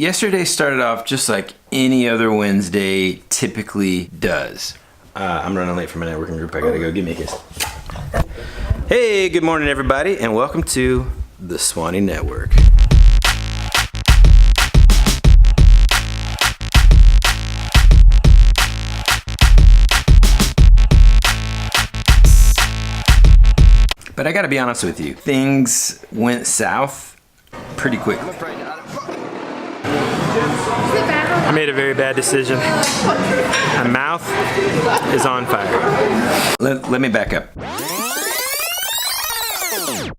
Yesterday started off just like any other Wednesday typically does. I'm running late for my networking group. I gotta go. Give me a kiss. Hey, good morning, everybody, and welcome to the Swanee Network. But I gotta be honest with you, things went south pretty quickly. I made a very bad decision. My mouth is on fire. Let me back up.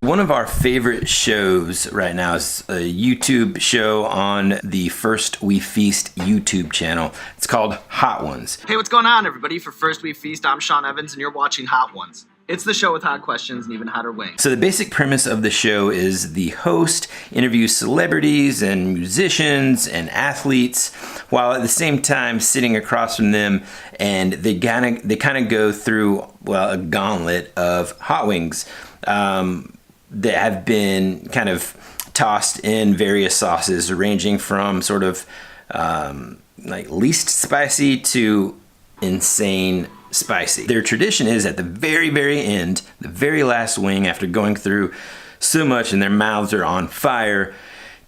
One of our favorite shows right now is a YouTube show on the First We Feast YouTube channel. It's called HotOnes. Hey, what's going on, everybody? For First We Feast, I'm Sean Evans, and you're watching HotOnes. It's the show with hot questions and even hotter wings. So the basic premise of the show is the host interviews celebrities and musicians and athletes, while at the same time sitting across from them, and they kind of go through, well, a gauntlet of hot wings that have been kind of tossed in various sauces, ranging from sort of like least spicy to insane spicy. Their tradition is at the very, very end, the very last wing, after going through so much and their mouths are on fire,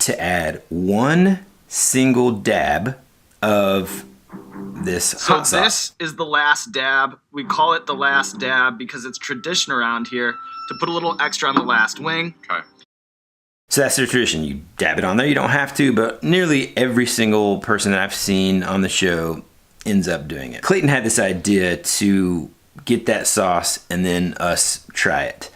to add one single dab of this hot sauce. So this is the last dab. We call it the last dab because it's tradition around here to put a little extra on the last wing. Okay. So that's their tradition. You dab it on there. You don't have to, but nearly every single person that I've seen on the show ends up doing it. Clayton had this idea to get that sauce and then us try it.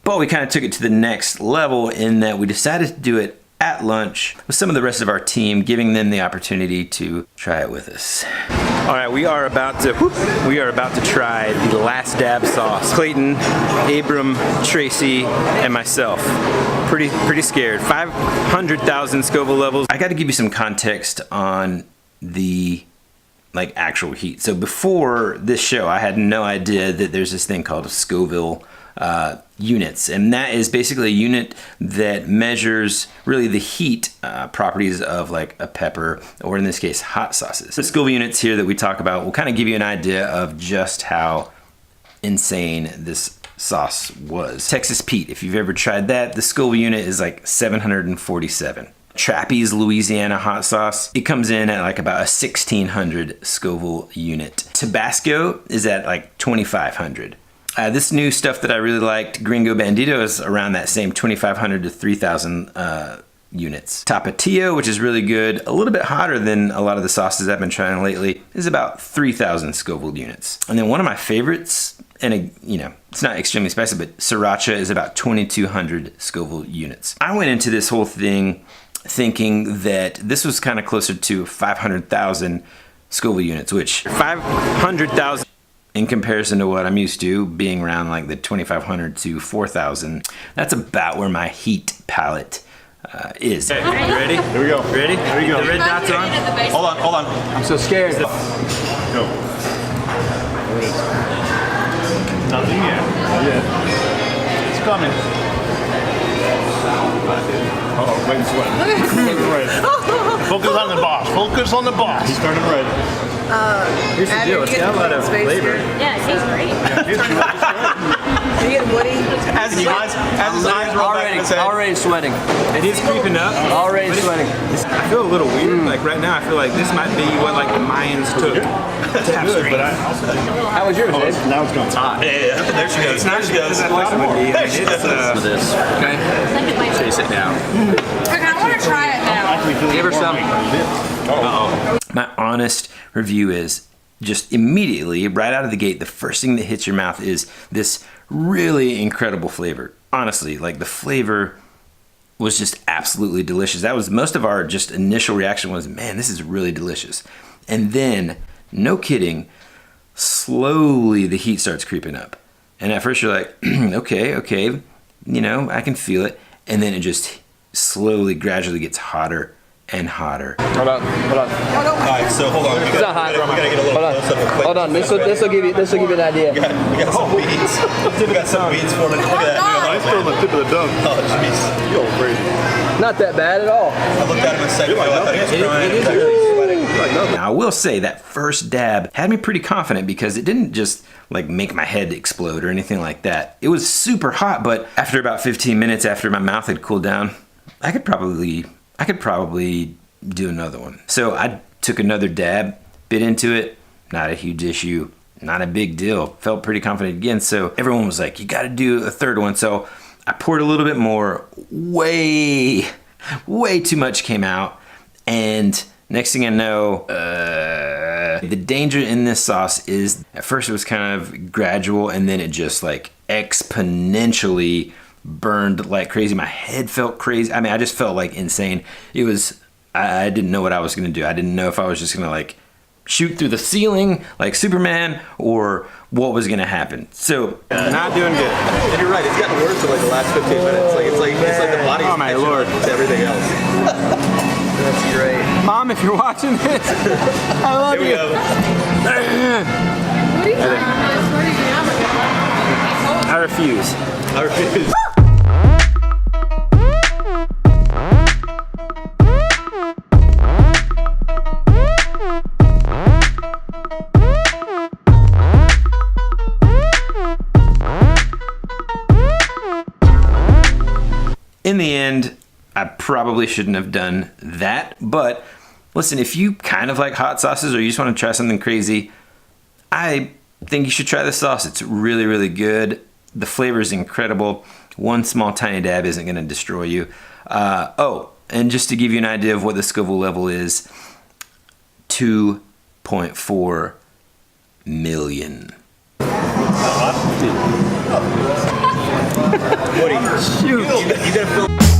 But we kind of took it to the next level in that we decided to do it at lunch with some of the rest of our team, giving them the opportunity to try it with us. All right, we are about to try the last dab sauce. Clayton, Abram, Tracy, and myself. Pretty scared. 500,000 Scoville levels. I got to give you some context on the actual heat. So before this show, I had no idea that there's this thing called a Scoville units, and that is basically a unit that measures really the heat properties of like a pepper, or in this case, hot sauces. The Scoville units here that we talk about will kind of give you an idea of just how insane this sauce was. Texas Pete, if you've ever tried that, the Scoville unit is like 747. Trappy's Louisiana hot sauce, it comes in at like about a 1600 Scoville unit. Tabasco is at like 2500. This new stuff that I really liked, Gringo Bandito, is around that same 2500 to 3000 units. Tapatio, which is really good, a little bit hotter than a lot of the sauces I've been trying lately, is about 3000 Scoville units. And then one of my favorites, and it's not extremely spicy, but Sriracha is about 2200 Scoville units. I went into this whole thing thinking that this was kind of closer to 500,000 Scoville units, which 500,000 in comparison to what I'm used to, being around like the 2,500 to 4,000, that's about where my heat palette is. Okay, you ready? Here we go. Ready? Here we go. The red dot's on? Hold on. I'm so scared. Go. There it is. Nothing yet. Not yet. It's coming. Uh-oh, wait, Focus on the boss. Focus on the boss. He's turning red. Here's the deal. It's got a lot of flavor. Yeah, it tastes great. Are you getting woody? As his eyes roll back in his head. Already sweating. It is creeping up. Already sweating. I feel a little weird. Like right now, I feel like this might be what like the Mayans took to have Good, strength. but I also think How was yours, Dave? now it's gone. Yeah. There she goes. It's not as good as I thought it would be. I mean, it's, This. Okay. Chase it down. Okay, I want to try it now. Give her some. My honest review is just immediately, right out of the gate, the first thing that hits your mouth is this really incredible flavor. Honestly, like the flavor was just absolutely delicious. That was most of our just initial reaction was, man, this is really delicious. And then, no kidding, slowly the heat starts creeping up. And at first you're like, okay, I can feel it. And then it just slowly, gradually gets hotter and hotter. Hold on. Alright, so hold on. It's not hot. We gotta get a little Hold close up and on. quick. Hold on. This will give you an idea. We got some beads. We got some beads forming. Look at that. It's still on the tip of the dome. Oh, jeez. You're crazy. Not that bad at all. I looked at him a second ago. I thought he was crying. It is He was actually sweating. Now I will say that first dab had me pretty confident because it didn't just like make my head explode or anything like that. It was super hot, but after about 15 minutes after my mouth had cooled down, I could probably do another one. So I took another dab, bit into it, not a huge issue, not a big deal. Felt pretty confident again. So everyone was like, you got to do a third one. So I poured a little bit more, way too much came out. And next thing I know, the danger in this sauce is at first it was kind of gradual and then it just like exponentially burned like crazy. My head felt crazy. I mean, I just felt like insane. It was, I didn't know what I was gonna do. I didn't know if I was just gonna like shoot through the ceiling like Superman or what was gonna happen. So not doing good. And you're right. It's gotten worse in like the last 15 minutes. It's like the body's Oh, my catching Lord. up to everything else. That's great. Mom, if you're watching this, I love Here we you. go. I refuse. I refuse. In the end, I probably shouldn't have done that, but listen, if you kind of like hot sauces or you just want to try something crazy, I think you should try this sauce. It's really, really good. The flavor is incredible. One small tiny dab isn't going to destroy you. Oh, and just to give you an idea of what the Scoville level is, 2.4 million. Woody, you gotta fill.